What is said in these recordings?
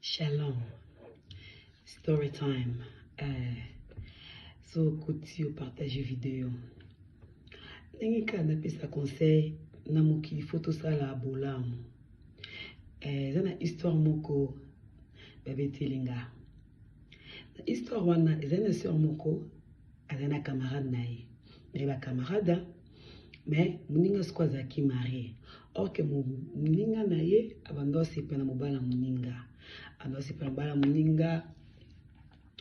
Shalom, story time. So kuti au partage vidéo. Nengi kana pesa conseil na mokili photo sala bolamu. Zana histoire moko babetelinga. Histoire wana zana sœur moko azana camarade naye. Mais ba camarade mais muninga skwaza ki marié. Or que muninga naye abando sepena mobala muninga. Ando sepena mobala muninga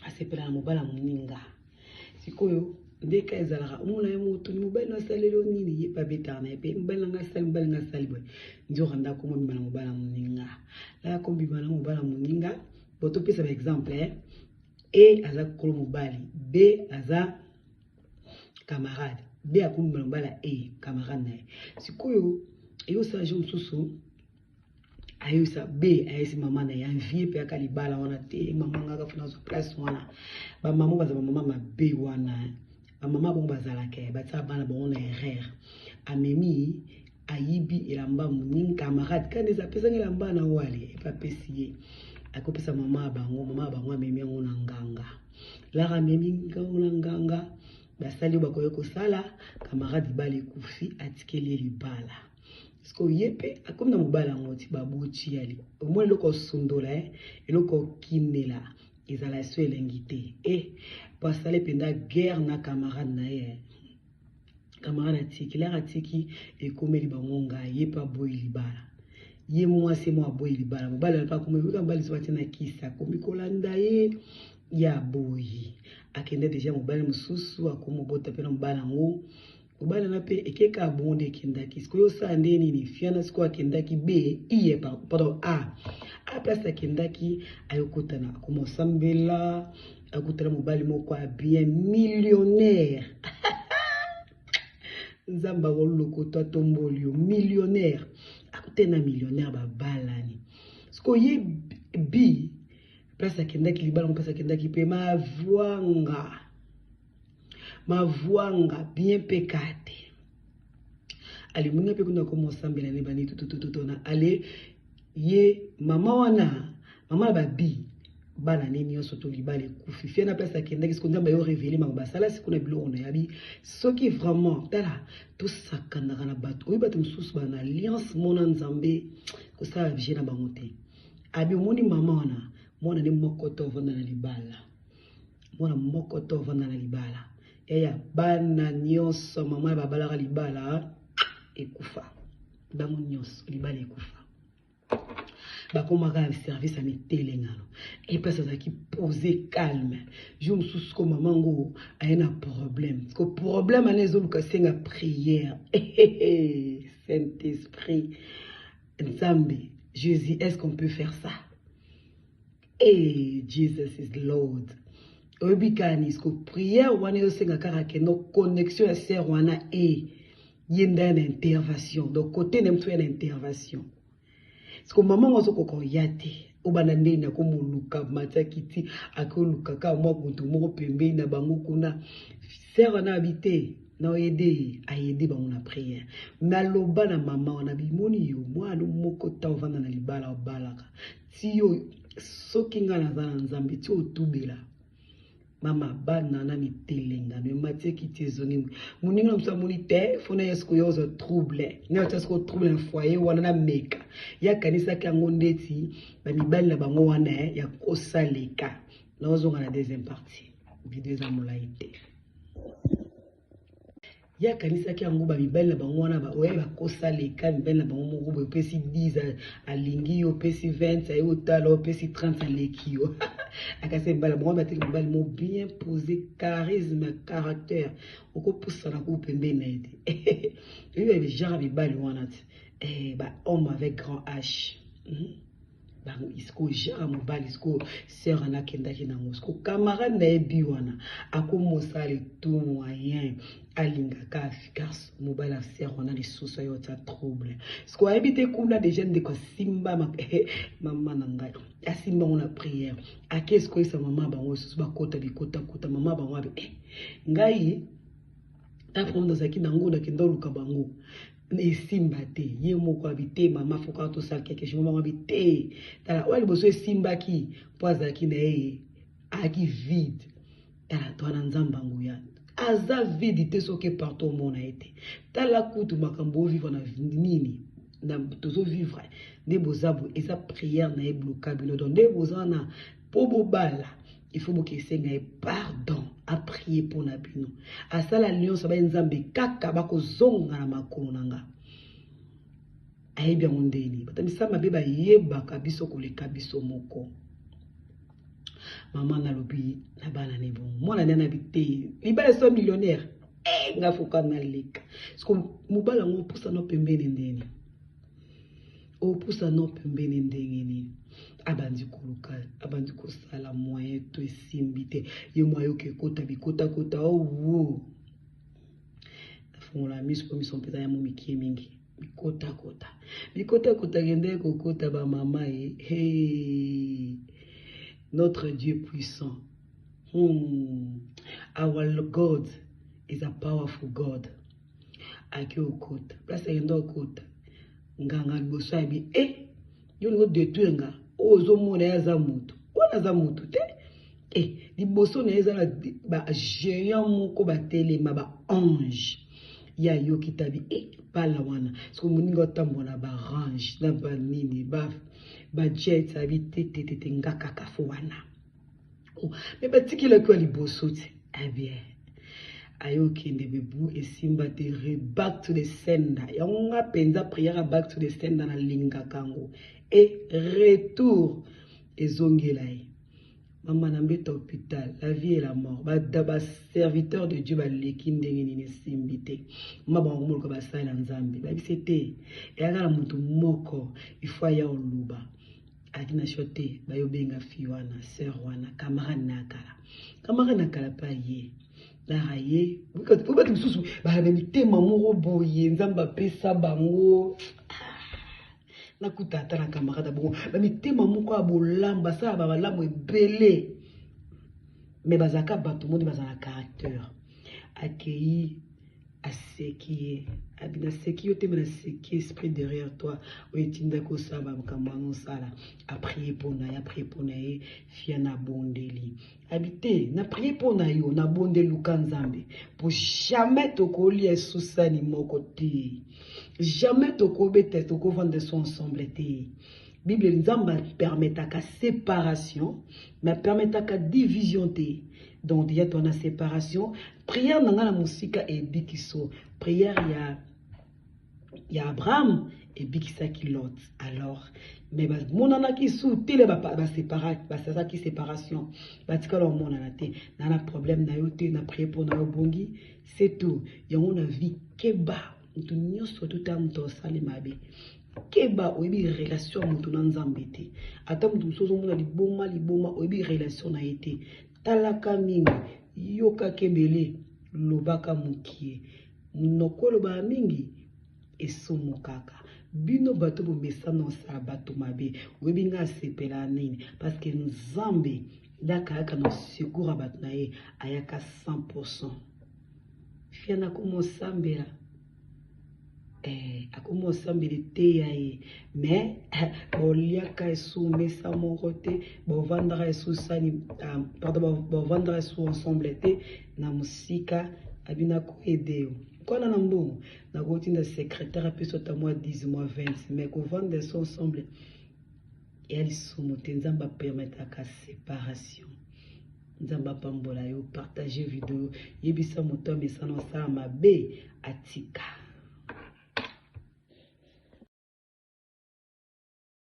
asepena mobala muninga. Sikoyo ndeka ezalaka omona ye moto ni mobali na salelo nini ye pa betana pe mobali nga sali boy ndio randa ko mobala muninga la ko bimana mobala muninga boto pesa par exemple e aza ko mobali b aza camarade b akumba mobala e camarade naye sikoyo yo sa jour susu ayo sa b ayesi mama na ya vie pe akalibala wana te mama nga ka funa so place wana ba mama baza mama ma b wana maman bon bazalaka batsa bana bon erreur amemi ayibi elamba muninga camarade quand les apesa elamba na wale e pa pesier akopesa mama bango amemi ngona nganga la ramemi ngona nganga basali bakoye ko sala camarade bali kufi atikeli libala sko yepe akomna mobala ngoti babuchi yali omwe loko sundola eloko kinela ezala so elengite pasale penda guerre na camarade na ye camarade atiki la atiki ekomeli bangonga ye pa boy libala ye mwasi mo boy libala mobala pa komeli mbali so batina kisa komi kolanda ye ya boy akende deja mobala mususu akomobota pena mobala ngo mobala na pe ekeka bonde kendaki sikoyo sa ndeni ni fiana siko akendaki b iye pardon a place akendaki ayokotana akomosambela akutana mobali moko bien millionnaire nzamba woloko to tombolio millionnaire akutena millionnaire babalani siko ye b place akendaki libala place akendaki pe mavwanga bien pekate alimunga pe kuna komosambela ne bani tutututuna ale ye mama ba bi bana nini yo soto libale kufi na place akendaki siko nzamba yo révéler mako basala sikuna biloko na yabi soki vraiment tala to sakana na bato oyi bato mususu bana alliance mona nzambe ko sala vie na bango te abi omoni mama wana mona ne mokoto vanda na libala mona mokoto vanda na libala ya bana nyonso mama babalaka libala ekufa bango nyonso libala ekufa bakomaka service à mitelengano et place à qui poser calme je me sous comme maman a un problème que problème à les autres c'est une prière Saint-Esprit Nzambe Jésus est-ce qu'on peut faire ça Jesus is Lord obikani sko prière wana yo senga kaka no connexion à sœur wana yenda na intervention donc côté nem tu une intervention sko maman ngozo koko yate obana ndena ko muluka matakiti akoluka ka mwa kuntu moko pembe na bango kuna sœur wana habité na aider bango na prière maloba na mama wana bimoni yo mwana moko ta vanda na libala obalaka ti yo soki nga na zana nzambe ti otubela mama bana na mitelenga no matie kitezoni muninga msa munite fona yesko yozo trouble ne otasko trouble na foyer wana na meka ya kanisa ka ngondeti ba mibali na bango wana ya kosaleka na ozonga na deuxième partie vidéo za molaite ya kanisa ki yango ba mibali na bango wana ba oye ba kosaleka mibali na bango moko bo pesi 10 alingi yo pesi 20 ayo talo pesi 30 aleki yo akase mbala bango ba teki mibali mo bien posé charisme caractère oko pusana ko pembe na ete yo ya genre mibali wana ba homme avec grand H bango isko ja mobali isko sœur na kendaki na mosko camarade na ebi wana akomosale tout moyen alingaka efficace mobali a sœur wana lisusu yo ta trouble isko habite kuna déjà ndeko simba mama na ngai asimba ona prière akesko isa mama bango lisusu bakota bikota kota mama bango ngai ta prendre zaki nango na kendo luka bango ne simba te ye moko habité mama foka to sal quelque chose mama habité tala wali boso simba ki poza ki na ye aki vide tala to na nzamba nguya aza vide te soki partout mona été tala kutu makambo vivre na nini na tozo vivre ne bozabu eza prière na ebloka bino donc ne bozana po bobala il faut que Seigneur pardon à prier pour na bino à ça l'alliance ba nzambe kaka bako zonga na makolo nanga ayi bien mondeni batamisa mabe ba yeba kabiso koleka biso moko maman na lobi na bana ne bon mwana na bité libala so millionnaire nga foka na leka parce mobala ngo pusa no pembeni ndeni o pusa no pembeni ndeni abandi koluka abandi kosala moyen to esimbi te ye moyen ke kota bikota kota o fongola miso po miso mpeza ya momikie mingi bikota kota gende kokota ba mama hey notre Dieu puissant our God is a powerful God ake okota place gende okota nganga liboso ya bi yo ngo détruire nga ozo mona ya za mutu wana za mutu te liboso na ezala ba géant moko ba telema ba ange ya yo kitabi pala wana so muninga tambola ba range na ba nini ba jet habité ngaka kafo wana mais ba tikila ko liboso te bien ayo kende bebu esimba te back to the sender ya nga penza prière back to the sender na linga kango et retour ezongelai maman na mbeta hôpital la vie et la mort ba serviteur de Dieu ba leki ndenge ni simbite mama bango ko ba sala nzambe ba bisete ya kala mutu moko ifwa ya oluba akina shote ba yobenga fiwana sœur wana camarade nakala pa ye la raye vous battu sous ba ba mitema moko boye nzamba pesa bango na kutata na camarade bongo ba mitema moko abolamba sa ba balamo ebele mais bazaka bato monde bazana caractère accueilli aseki abina seki yote mena seki esprit derrière toi oyetinda ko saba makamano sala a prier pour na ye fia na bondeli habité na prier pour na yo na bondelu kanzambe pour jamais tokolia susani moko te jamais tokobeta tokovanda son ensemble te Bible nzamba permetaka séparation mais permetaka division te donc déjà ton a séparation prière nanga na musika et bikiso prière ya Abraham et bikisa ki Lot alors mais monana ki sou tele ba séparat ba ça qui séparation batika lo monana te na problème na yo te na prier pour na yo bongi c'est tout yango na vie keba tu nyoso tout am to sali mabe keba oyebi relation mutu na nzambe te ata mutu sozo mona liboma oyebi relation na été talaka mingi yoka kebele lobaka mukie nokolo ba mingi esomo kaka bino bato bo mesana sa bato mabe oyebi nga sepela nini parce que nzambe daka no secours bato na ye ayaka 100% fiana komo sambela akomo sambeli te ya ye mais boliaka esu mesa moko te bovandaka esu sani pardon bovandaka esu ensemble te na musika abina ko edeo kona na mbongo na kotinda secrétaire apeso ta mois 10 mois 20 mais kovanda esu ensemble ya lisumu te nzamba permetaka séparation nzamba pambola yo partager vidéo yebisa moto mesana osala mabe atika